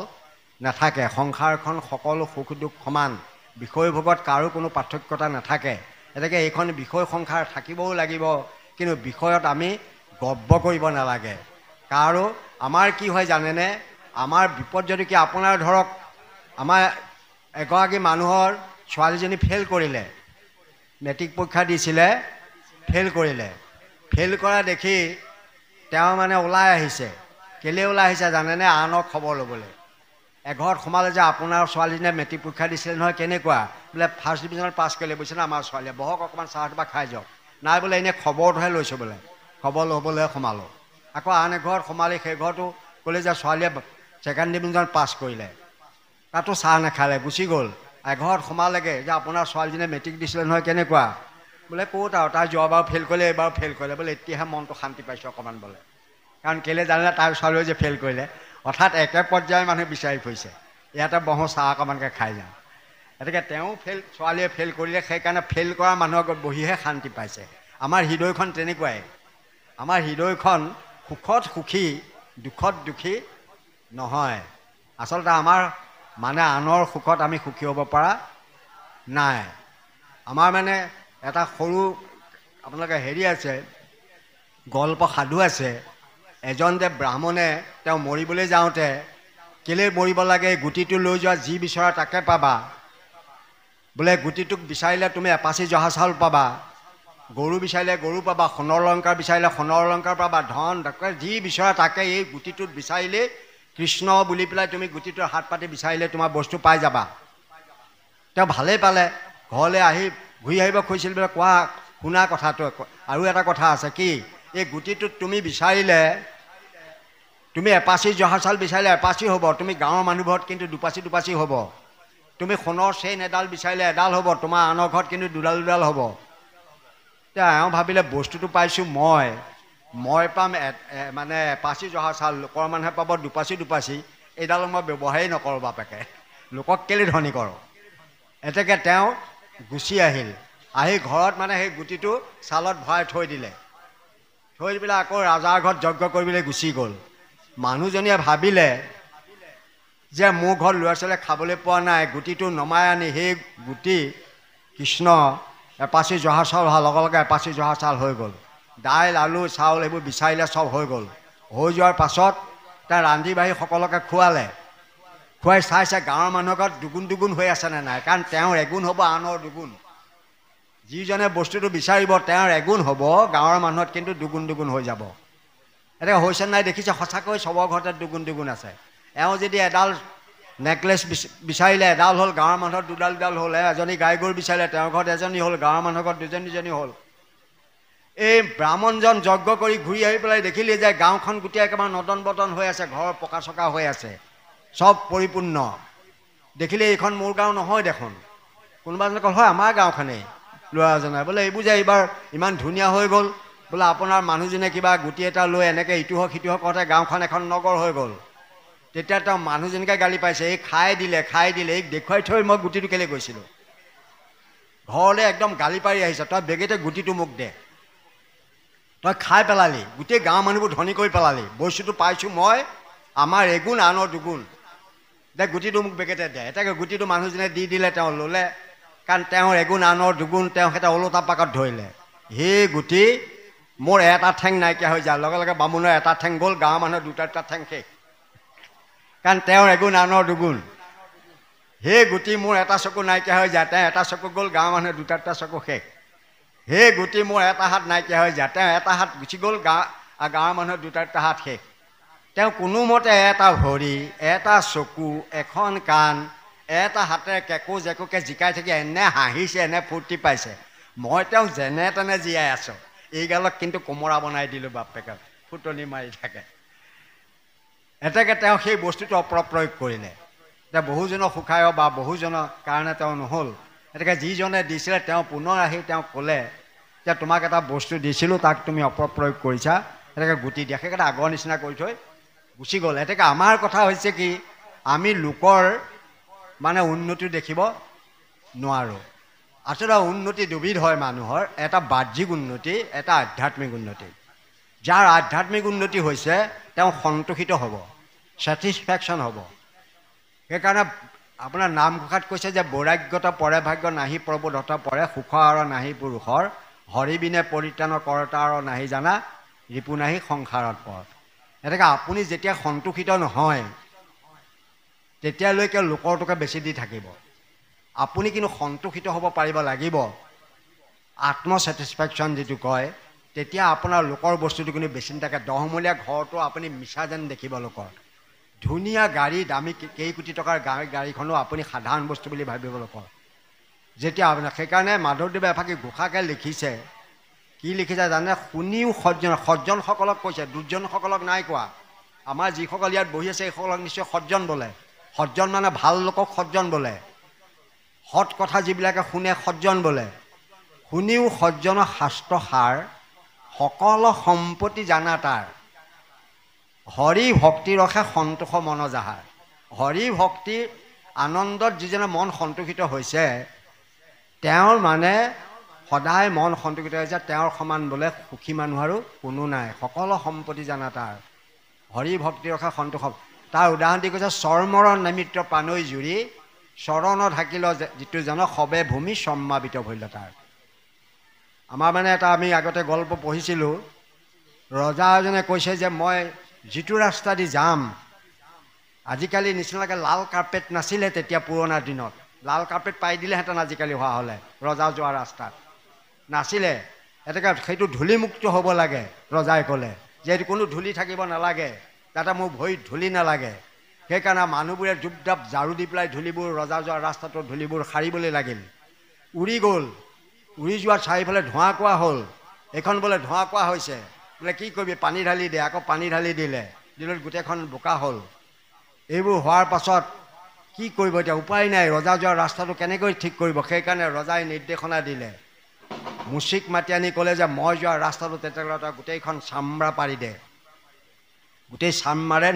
Speaker 1: নাথাকে। সংসাৰখন সকলো সুখ দুখ সমান, বিষয়ভোগত কাৰো কোনো পাৰ্থক্যতা নাথাকে। এনেকৈ এইখন বিষয় সংসাৰ থাকিবও লাগিব, কিন্তু বিষয়ত আমি গৰ্ব কৰিব নালাগে। কাৰো আমাৰ কি হয় জানেনে, আমাৰ বিপদ যদি কি আপোনাৰ ধৰক আমাৰ এগৰাকী মানুহৰ ছোৱালীজনী ফেইল কৰিলে, মেট্ৰিক পৰীক্ষা দিছিলে, ফেইল কৰিলে, ফেইল কৰা দেখি তেওঁ মানে ওলাই আহিছে। কেলৈ ওলাই আহিছে জানেনে, আনৰ খবৰ ল'বলৈ। এঘৰত সোমালে যে আপোনাৰ ছোৱালীজনীয়ে মেট্ৰিক পৰীক্ষা দিছিলে নহয়, কেনেকুৱা বোলে ফাৰ্ষ্ট ডিভিজনত পাছ কৰিলে, বুজিছে না আমাৰ ছোৱালীয়ে, বহক অকণমান চাহ একাপ খাই যাওক। নাই বোলে এনেই খবৰটোহে লৈছোঁ বোলে, খবৰ ল'বলৈ সোমালোঁ। আকৌ আন এঘৰত সোমালে, সেই ঘৰতো ক'লে যে ছোৱালীয়ে ছেকেণ্ড ডিভিজন পাছ কৰিলে, তাতো চাহ নাখালে, গুচি গ'ল। এঘৰত সোমালেগৈ যে আপোনাৰ ছোৱালীজনীয়ে মেট্ৰিক দিছিলে নহয়, কেনেকুৱা বোলে, ক'ত আৰু তাই যোৱাবাৰ ফেইল কৰিলে, এইবাৰ ফেইল কৰিলে বোলে, এতিয়াহে মনটো শান্তি পাইছোঁ অকণমান বোলে। কাৰণ কেলৈ জানে, তাৰ ছোৱালীও যে ফেইল কৰিলে, অৰ্থাৎ একে পৰ্যায়ৰ মানুহ বিচাৰি ফুৰিছে, ইয়াতে বহো চাহ অকণমানকৈ খাই যাওঁ। গতিকে তেওঁ ফেইল, ছোৱালীয়ে ফেইল কৰিলে, সেইকাৰণে ফেইল কৰা মানুহৰ আগত বহিহে শান্তি পাইছে। আমাৰ হৃদয়খন তেনেকুৱাই, আমাৰ হৃদয়খন সুখত সুখী, দুখত দুখী নহয়। আচলতে আমাৰ মানে আনৰ সুখত আমি সুখী হ'ব পৰা নাই। আমাৰ মানে এটা সৰু আপোনালোকে হেৰি আছে, গল্প সাধু আছে, এজন যে ব্ৰাহ্মণে তেওঁ মৰিবলৈ যাওঁতে, কেলৈ মৰিব লাগে, গুটিটো লৈ যোৱা, যি বিচৰা তাকে পাবা, বোলে গুটিটোক বিচাৰিলে তুমি এপাচি জহা চাউল পাবা, গৰু বিচাৰিলে গৰু পাবা, সোণৰ অলংকাৰ বিচাৰিলে সোণৰ অলংকাৰ পাবা, ধন যি বিচৰা তাকে এই গুটিটোত বিচাৰিলেই কৃষ্ণ বুলি পেলাই তুমি গুটিটোৰ হাত পাতি বিচাৰিলে তোমাৰ বস্তু পাই যাবা। তেওঁ ভালেই পালে, ঘৰলৈ আহি ঘূৰি আহিব খুজিছিল বোলে, কোৱা শুনা কথাটো, আৰু এটা কথা আছে, কি এই গুটিটোত তুমি বিচাৰিলে, তুমি এপাচি জহা চাউল বিচাৰিলে এপাচি হ'ব, তুমি গাঁৱৰ মানুহবোৰত কিন্তু দুপাচি দুপাচি হ'ব। তুমি সোণৰ চেইন এডাল বিচাৰিলে এডাল হ'ব, তোমাৰ আনৰ ঘৰত কিন্তু দুডাল দুডাল হ'ব। এতিয়া এওঁ ভাবিলে, বস্তুটো পাইছোঁ মই পাম মানে এপাচি জহা চাউল, লোকৰ মানুহে পাব দুপাচি দুপাচি, এইডাল মই ব্যৱহাৰেই নকৰোঁ বাপেকে, লোকক কেলৈ ধনী কৰোঁ। এতেকে তেওঁ গুচি আহিল, আহি ঘৰত মানে সেই গুটিটো চালত ভৰাই থৈ দিলে, থৈ পেলাই আকৌ ৰজাৰ ঘৰত যজ্ঞ কৰিবলৈ গুচি গ'ল। মানুহজনীয়ে ভাবিলে যে মোৰ ঘৰত ল'ৰা ছোৱালীয়ে খাবলৈ পোৱা নাই, গুটিটো নমাই আনি সেই গুটি কৃষ্ণ এপাচি জহা চাউল হোৱাৰ লগে লগে এপাচি জহা চাউল হৈ গ'ল। দাইল আলু চাউল এইবোৰ বিচাৰিলে, চব হৈ গ'ল। হৈ যোৱাৰ পাছত তাৰ ৰান্ধি বাঢ়ি সকলোকে খোৱালে, খুৱাই চাইছে গাঁৱৰ মানুহৰ ঘৰত দুগুণ দুগুণ হৈ আছেনে নাই, কাৰণ তেওঁৰ এগুণ হ'ব, আনৰ দুগুণ। যিজনে বস্তুটো বিচাৰিব তেওঁৰ এগুণ হ'ব, গাঁৱৰ মানুহত কিন্তু দুগুণ দুগুণ হৈ যাব। এতিয়া হৈছে নাই দেখিছে, সঁচাকৈ চবৰ ঘৰতে দুগুণ দুগুণ আছে। এওঁ যদি এডাল নেকলেছ বিচাৰিলে এডাল হ'ল, গাঁৱৰ মানুহত দুডাল দুডাল হ'ল। এজনী গাই গৰু বিচাৰিলে তেওঁৰ ঘৰত এজনী হ'ল, গাঁৱৰ মানুহৰ ঘৰত দুজনী দুজনী হ'ল। এই ব্ৰাহ্মণজন যজ্ঞ কৰি ঘূৰি আহি পেলাই দেখিলে যে গাঁওখন গোটেই একেবাৰে নদন বদন হৈ আছে, ঘৰ পকা চকা হৈ আছে, চব পৰিপূৰ্ণ। দেখিলে এইখন মোৰ গাঁও নহয় দেখোন। কোনোবা এজনে ক'ল, হয় আমাৰ গাঁওখনেই। ল'ৰা এজনে বোলে, এইবোৰ যে এইবাৰ ইমান ধুনীয়া হৈ গ'ল, বোলে আপোনাৰ মানুহজনে কিবা গুটি এটা লৈ এনেকৈ ইটো হওক সিটো হওক কৰোঁতে গাঁওখন এখন নগৰ হৈ গ'ল। তেতিয়া তেওঁ মানুহজনীকে গালি পাইছে, এই খাই দিলে, এই দেখুৱাই থৈ মই গুটিটো কেলৈ গৈছিলোঁ। ঘৰলৈ একদম গালি পাৰি আহিছে, তই বেগেতে গুটিটো মোক দে, তই খাই পেলালি, গোটেই গাঁৱৰ মানুহবোৰ ধনী কৰি পেলালি, বস্তুটো পাইছোঁ মই, আমাৰ এগুণ আনৰ দুগুণ, দে গুটিটো মোক বেগেতে দে। এটাকে গুটিটো মানুহজনে দি দিলে, তেওঁ ল'লে, কাৰণ তেওঁৰ এগুণ আনৰ দুগুণ, তেওঁ এটা ওলোটা পাকত ধৰিলে। সেই গুটি মোৰ এটা ঠেং নাইকিয়া হৈ যায়, লগে লগে বামুণৰ এটা ঠেং গ'ল, গাঁৱৰ মানুহৰ দুটা দুটা ঠেং শেষ, কাৰণ তেওঁৰ এগুণ আনৰ দুগুণ। সেই গুটি মোৰ এটা চকু নাইকিয়া হৈ যায়, তেওঁ এটা চকু গ'ল, গাঁৱৰ মানুহে দুটা দুটা চকু শেষ। সেই গুটি মোৰ এটা হাত নাইকিয়া হৈ যায়, তেওঁ এটা হাত গুচি গ'ল, গাঁৱৰ মানুহৰ দুটা দুটা হাত শেষ। তেওঁ কোনোমতে এটা ভৰি, এটা চকু, এখন কাণ, এটা হাতেৰে কেকো জেকুকে জিকাই থাকি এনে হাঁহিছে, এনে ফূৰ্তি পাইছে। মই তেওঁ যেনে তেনে জীয়াই আছোঁ, এইগালক কিন্তু কোমোৰা বনাই দিলোঁ বাপেকে, ফুটনি মাৰি থাকে। এতেকে তেওঁ সেই বস্তুটো অপপ্ৰয়োগ কৰিলে। এতিয়া বহুজনক শুকায় বা বহুজনৰ কাৰণে তেওঁ নহ'ল। গতিকে যিজনে দিছিলে তেওঁ পুনৰ আহি তেওঁক ক'লে যে তোমাক এটা বস্তু দিছিলোঁ, তাক তুমি অপপ্ৰয়োগ কৰিছা, এনেকৈ গুটি দিয়া। সেইকাৰণে আগৰ নিচিনা কৰি থৈ গুচি গ'ল। এতেকে আমাৰ কথা হৈছে কি, আমি লোকৰ মানে উন্নতি দেখিব নোৱাৰোঁ। আচলতে উন্নতি দুবিধ হয় মানুহৰ, এটা বাহ্যিক উন্নতি, এটা আধ্যাত্মিক উন্নতি। যাৰ আধ্যাত্মিক উন্নতি হৈছে তেওঁ সন্তোষিত হ'ব, ছেটিছফেকশ্যন হ'ব। সেইকাৰণে আপোনাৰ নামঘোষাত কৈছে যে বৈৰাগ্যত পৰে ভাগ্য নাহি প্ৰবোধত পৰে, সুখ আৰু নাহি পুৰুষৰ, হৰিবিনে পৰিত্ৰাণ কৰতা আৰু নাহি জানা, ৰিপু নাহি সংসাৰত পৰ। এনেকৈ আপুনি যেতিয়া সন্তোষিত নহয় তেতিয়ালৈকে লোকৰটোকে বেছি দি থাকিব। আপুনি কিন্তু সন্তোষিত হ'ব পাৰিব লাগিব, আত্মছেটিছফেকশ্যন যিটো কয়, তেতিয়া আপোনাৰ লোকৰ বস্তুটো কিন্তু বেছি নাথাকে। দহমূলীয়া ঘৰটো আপুনি মিছা যেন দেখিব লোকৰ, ধুনীয়া গাড়ী, দামী কেইকোটি টকাৰ গাড়ীখনো আপুনি সাধাৰণ বস্তু বুলি ভাবিব লোকৰ। যেতিয়া আপোনাৰ সেইকাৰণে মাধৱদেৱে এফাকি ঘোষাকে লিখিছে, কি লিখিছে জানে, শুনিও সজ্জনসকলক কৈছে, দুৰ্জনসকলক নাই কোৱা। আমাৰ যিসকল ইয়াত বহি আছে এইসকলক নিশ্চয় সজ্জন বোলে। সজ্জন মানে ভাল লোকক সজ্জন বোলে, সৎ কথা যিবিলাকে শুনে সজ্জন বোলে। শুনিও সজ্জন শাস্ত্ৰ সাৰ, সকলো সম্পত্তি জানা তাৰ, হৰি ভক্তি ৰখে সন্তোষ মন যাহাৰ। হৰি ভক্তিৰ আনন্দত যিজনে মন সন্তোষিত হৈছে, তেওঁৰ মানে সদায় মন সন্তোষিত হৈছে, তেওঁৰ সমান বোলে সুখী মানুহ আৰু কোনো নাই, সকলো সম্পত্তি জানা তাৰ, হৰি ভক্তি ৰখে সন্তোষ। তাৰ উদাহৰণ দি কৈছে, চৰ্মৰ নিমিত্ত পানৈ জুৰি, চৰণ ঢাকিল যিটো জন সবে ভূমি সম্মাবিত ভৈল তাৰ। আমাৰ মানে এটা আমি আগতে গল্প পঢ়িছিলোঁ, ৰজা এজনে কৈছে যে মই যিটো ৰাস্তা দি যাম, আজিকালি নিচিনাকৈ লাল কাৰ্পেট নাছিলে তেতিয়া, পুৰণা দিনত লাল কাৰ্পেট পাই দিলেহেঁতেন আজিকালি হোৱা হ'লে, ৰজা যোৱা ৰাস্তাত নাছিলে। এতেকে সেইটো ধূলিমুক্ত হ'ব লাগে। ৰজাই ক'লে যে এইটো কোনো ধূলি থাকিব নালাগে, যাতে মোৰ ভৰিত ধূলি নালাগে। সেইকাৰণে মানুহবোৰে জুপ জাপ ঝাৰু দি পেলাই ধূলিবোৰ, ৰজা যোৱা ৰাস্তাটো ধূলিবোৰ সাৰিবলৈ লাগিল। উৰি গ'ল, উৰি যোৱাত চাৰিওফালে ধোঁৱা কোৱা হ'ল। এইখন বোলে ধোঁৱা কোৱা হৈছে, বোলে কি কৰিবি, পানী ঢালি দে। আকৌ পানী ঢালি দিলে, দিলত গোটেইখন বোকা হ'ল। এইবোৰ হোৱাৰ পাছত কি কৰিব এতিয়া, উপায় নাই, ৰজা যোৱা ৰাস্তাটো কেনেকৈ ঠিক কৰিব। সেইকাৰণে ৰজাই নিৰ্দেশনা দিলে, মুচিক মাতি আনি ক'লে যে মই যোৱা ৰাস্তাটো তেতিয়াহ'লে তই গোটেইখন চামৰা পাৰি দে, গোটেই চামৰাৰে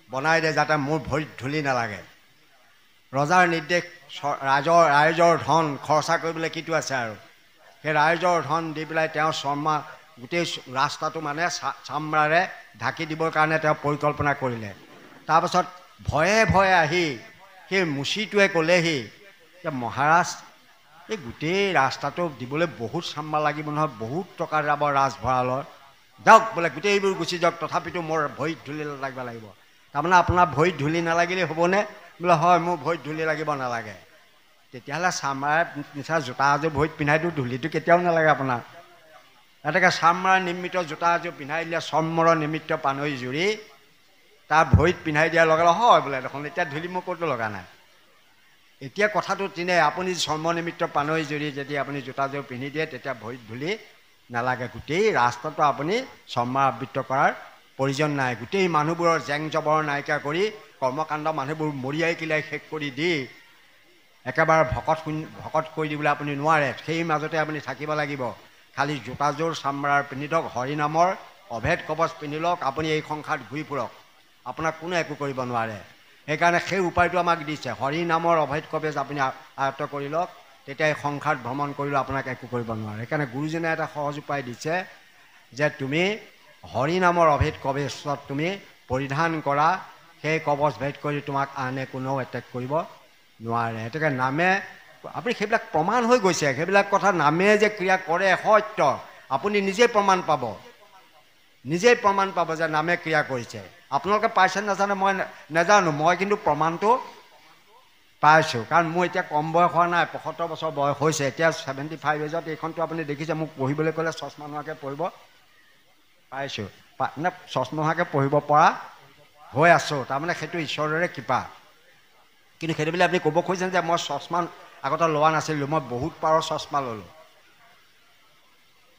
Speaker 1: বনাই দে, যাতে মোৰ ভৰিত ধূলি নালাগে। ৰজাৰ নিৰ্দেশ, ৰাইজৰ ধন খৰচা কৰিবলৈ কিটো আছে আৰু, সেই ৰাইজৰ ধন দি পেলাই তেওঁ গোটেই ৰাস্তাটো মানে চামৰাৰে ঢাকি দিবৰ কাৰণে তেওঁ পৰিকল্পনা কৰিলে। তাৰপাছত ভয়ে ভয়ে আহি সেই মুচিটোৱে ক'লেহি যে মহাৰাজ, এই গোটেই ৰাস্তাটো দিবলৈ বহুত চামৰা লাগিব নহয়, বহুত টকা যাব ৰাজভঁৰালৰ, যাওক বোলে গোটেইবোৰ গুচি যাওক, তথাপিতো মোৰ ভৰিত ধূলি নালাগিব লাগিব। তাৰমানে আপোনাৰ ভৰিত ধূলি নালাগিলে হ'বনে? বোলে হয়, মোৰ ভৰিত ধূলি লাগিব নালাগে। তেতিয়াহ'লে চামৰাৰ নিচিনা জোতা এযোৰ ভৰিত পিন্ধাইতো ধূলিটো কেতিয়াও নালাগে আপোনাৰ। এতেকে চামৰাৰ নিমিত্ত জোতা এযোৰ পিন্ধাই দিলে, চৰ্মৰ নিমিত্ত পানৈ জুৰি, তাৰ ভৰিত পিন্ধাই দিয়াৰ লগে লগে হয় বোলে দেখোন এতিয়া ধূলি মোৰ ক'তো লগা নাই। এতিয়া কথাটো তিনে, আপুনি চৰ্ম নিমিত্ত পানৈ জুৰি যদি আপুনি জোতাযোৰ পিন্ধি দিয়ে, তেতিয়া ভৰিত ধূলি নালাগে। গোটেই ৰাস্তাটো আপুনি চৰ্মা আবৃত্ত কৰাৰ প্ৰয়োজন নাই। গোটেই মানুহবোৰৰ জেং জবৰ নাইকিয়া কৰি, কৰ্মকাণ্ড মানুহবোৰ মৰিয়াই কিলাই শেষ কৰি দি একেবাৰে ভকত কৰি দিবলৈ আপুনি নোৱাৰে। সেই মাজতে আপুনি থাকিব লাগিব। খালি জোতাযোৰ চামৰাৰ পিন্ধি লওক, হৰিনামৰ অভেদ কবচ পিন্ধি লওক, আপুনি এই সংসাৰত ঘূৰি ফুৰক, আপোনাক কোনো একো কৰিব নোৱাৰে। সেইকাৰণে সেই উপায়টো আমাক দিছে, হৰি নামৰ অভেদ কবচ আপুনি আয়ত্ব কৰি লওক, তেতিয়া এই সংসাৰত ভ্ৰমণ কৰিলেও আপোনাক একো কৰিব নোৱাৰে। সেইকাৰণে গুৰুজনে এটা সহজ উপায় দিছে যে তুমি হৰি নামৰ অভেদ কবচত তুমি পৰিধান কৰা, সেই কবচ ভেদ কৰি তোমাক আনে কোনেও এটেক কৰিব নোৱাৰে। গতিকে নামে আপুনি সেইবিলাক প্ৰমাণ হৈ গৈছে, সেইবিলাক কথা নামে যে ক্ৰিয়া কৰে সত্য, আপুনি নিজেই প্ৰমাণ পাব, নিজেই প্ৰমাণ পাব যে নামে ক্ৰিয়া কৰিছে। আপোনালোকে পাইছে নাজানে, মই নাজানো, মই কিন্তু প্ৰমাণটো পাইছোঁ। কাৰণ মোৰ এতিয়া কম বয়স হোৱা নাই, 75 বছৰ বয়স হৈছে, এতিয়া 75 এজত এইখনটো আপুনি দেখিছে, মোক পঢ়িবলৈ ক'লে চশমা নোহোৱাকৈ পঢ়িব পাইছোঁ, মানে চশমা নোহোৱাকৈ পঢ়িব পৰা হৈ আছোঁ। তাৰমানে সেইটো ঈশ্বৰৰে কৃপা। কিন্তু সেইটো বুলি আপুনি ক'ব খুজিছেনে যে মই চশমা আগতে লোৱা নাছিলোঁ, মই বহুত পাৰৰ চশমা ল'লোঁ।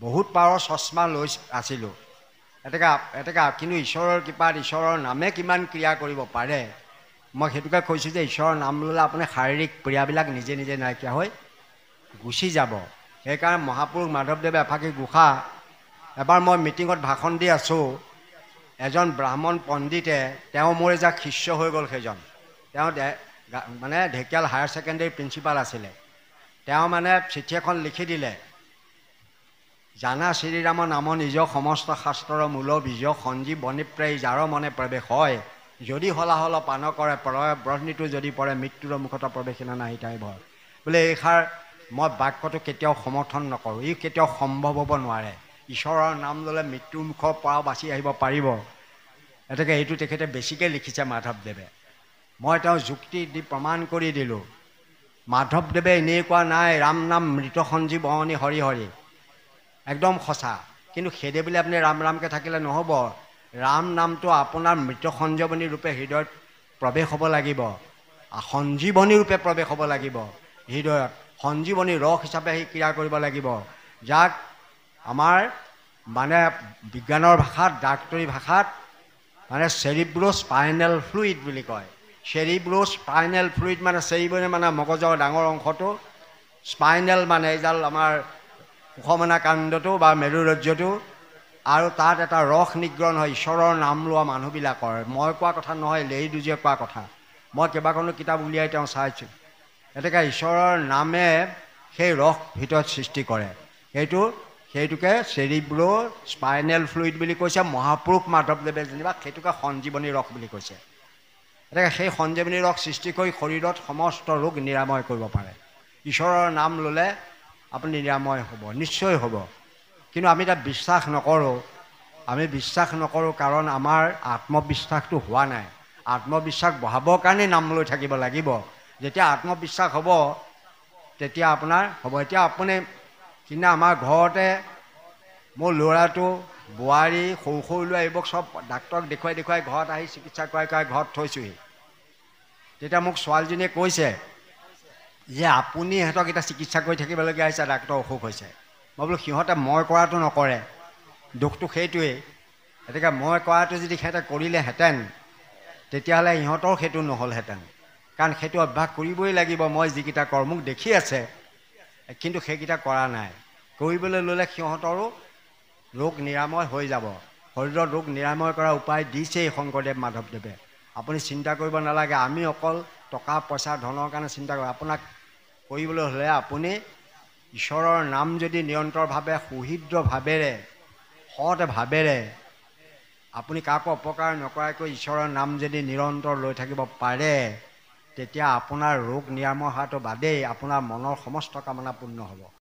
Speaker 1: বহুত পাৱাৰৰ চশমা লৈ আছিলোঁ। এতেকে কিন্তু ঈশ্বৰৰ কৃপাত ঈশ্বৰৰ নামে কিমান ক্ৰিয়া কৰিব পাৰে, মই সেইটোকে কৈছোঁ যে ঈশ্বৰৰ নাম ল'লে আপুনি শাৰীৰিক ক্ৰিয়াবিলাক নিজে নিজে নাইকিয়া হৈ গুচি যাব। সেইকাৰণে মহাপুৰুষ মাধৱদেৱে এফাকি ঘোষা, এবাৰ মই মিটিঙত ভাষণ দি আছোঁ, এজন ব্ৰাহ্মণ পণ্ডিতে, তেওঁ মোৰ এজাক শিষ্য হৈ গ'ল। সেইজন তেওঁ মানে ঢেকিয়াল হায়াৰ ছেকেণ্ডেৰী প্ৰিন্সিপাল আছিলে। তেওঁ মানে চিঠি এখন লিখি দিলে, জানা শ্ৰীৰাম নাম নিজ সমস্ত শাস্ত্ৰৰ মূল বীজ সঞ্জীৱ বনিপ্ৰায়ী যাৰ মনে প্ৰৱেশ হয়, যদি হলাহল পান কৰে প্ৰলয় ব্ৰহ্মীটো যদি পৰে মৃত্যুৰ মুখত প্ৰৱেশিনা নাহি তাই ভয়। বোলে এইষাৰ মই বাক্যটো কেতিয়াও সমৰ্থন নকৰোঁ, ই কেতিয়াও সম্ভৱ হ'ব নোৱাৰে। ঈশ্বৰৰ নাম ল'লে মৃত্যুৰ মুখৰ পৰা বাচি আহিব পাৰিব। গতিকে এইটো তেখেতে বেছিকৈ লিখিছে মাধৱদেৱে। মই তেওঁ যুক্তি দি প্ৰমাণ কৰি দিলোঁ। মাধৱদেৱে এনেই কোৱা নাই ৰাম নাম মৃত সঞ্জীৱনী হৰি হৰি, একদম সঁচা। কিন্তু সেইদে বুলি আপুনি ৰাম ৰামকৈ থাকিলে নহ'ব। ৰাম নামটো আপোনাৰ মৃত সঞ্জীৱনী ৰূপে হৃদয়ত প্ৰৱেশ হ'ব লাগিব, সঞ্জীৱনী ৰূপে প্ৰৱেশ হ'ব লাগিব হৃদয়ত, সঞ্জীৱনী ৰস হিচাপে সি ক্ৰিয়া কৰিব লাগিব, যাক আমাৰ মানে বিজ্ঞানৰ ভাষাত, ডাক্তৰী ভাষাত মানে চেৰিব্ৰো স্পাইনেল ফ্লুইড বুলি কয়। চেৰিব্ৰো স্পাইনেল ফ্লুইড মানে চেৰিব্ৰো মানে মগজৰ ডাঙৰ অংশটো, স্পাইনেল মানে এইডাল আমাৰ সুষমনা কাণ্ডটো বা মেৰুৰজ্জটো, আৰু তাত এটা ৰস নিগ্ৰণ হয় ঈশ্বৰৰ নাম লোৱা মানুহবিলাকৰ। মই কোৱা কথা নহয়, লেই দুজিয়ে কোৱা কথা। মই কেইবাখনো কিতাপ উলিয়াই তেওঁ চাইছোঁ। গতিকে ঈশ্বৰৰ নামে সেই ৰস ভিতৰত সৃষ্টি কৰে। সেইটোকে চেৰিব্ৰো স্পাইনেল ফ্লুইড বুলি কৈছে মহাপুৰুষ মাধৱদেৱে, যেনিবা সেইটোকে সঞ্জীৱনী ৰস বুলি কৈছে। গতিকে সেই সঞ্জীৱনী ৰস সৃষ্টি কৰি শৰীৰত সমস্ত ৰোগ নিৰাময় কৰিব পাৰে। ঈশ্বৰৰ নাম ল'লে আপুনি নিৰাময় হ'ব, নিশ্চয় হ'ব। কিন্তু আমি তাত বিশ্বাস নকৰোঁ। আমি বিশ্বাস নকৰোঁ কাৰণ আমাৰ আত্মবিশ্বাসটো হোৱা নাই। আত্মবিশ্বাস বঢ়াবৰ কাৰণে নাম লৈ থাকিব লাগিব। যেতিয়া আত্মবিশ্বাস হ'ব তেতিয়া আপোনাৰ হ'ব। এতিয়া আপুনি সিদিনা আমাৰ ঘৰতে মোৰ ল'ৰাটো, বোৱাৰী, সৰু সৰু ল'ৰা এইবোৰ চব ডাক্তৰক দেখুৱাই দেখুৱাই ঘৰত আহি চিকিৎসা কৰাই ঘৰত থৈছোঁহি। তেতিয়া মোক ছোৱালীজনীয়ে কৈছে যে আপুনি সিহঁতক এতিয়া চিকিৎসা কৰি থাকিবলগীয়া হৈছে, ডাক্তৰ অসুখ হৈছে। মই বোলো সিহঁতে মই কৰাটো নকৰে, দুখটো সেইটোৱেই। গতিকে মই কৰাটো যদি সিহঁতে কৰিলেহেঁতেন তেতিয়াহ'লে সিহঁতৰ সেইটো নহ'লহেঁতেন, কাৰণ সেইটো অভ্যাস কৰিবই লাগিব। মই যিকেইটা কৰোঁ মোক দেখি আছে, কিন্তু সেইকেইটা কৰা নাই। কৰিবলৈ ল'লে সিহঁতৰো ৰোগ নিৰাময় হৈ যাব। শৰীৰৰ ৰোগ নিৰাময় কৰাৰ উপায় দিছেই শংকৰদেৱ মাধৱদেৱে। আপুনি চিন্তা কৰিব নালাগে। আমি অকল টকা পইচা ধনৰ কাৰণে চিন্তা কৰোঁ। আপোনাক কৰিবলৈ হ'লে আপুনি ঈশ্বৰৰ নাম যদি নিৰন্তৰভাৱে সুহৃদভাৱেৰে সৎ ভাৱেৰে আপুনি কাকো অপকাৰ নকৰাকৈ ঈশ্বৰৰ নাম যদি নিৰন্তৰ লৈ থাকিব পাৰে, তেতিয়া আপোনাৰ ৰোগ নিৰাময় হোৱাটো বাদেই আপোনাৰ মনৰ সমস্ত কামনা পূৰ্ণ হ'ব।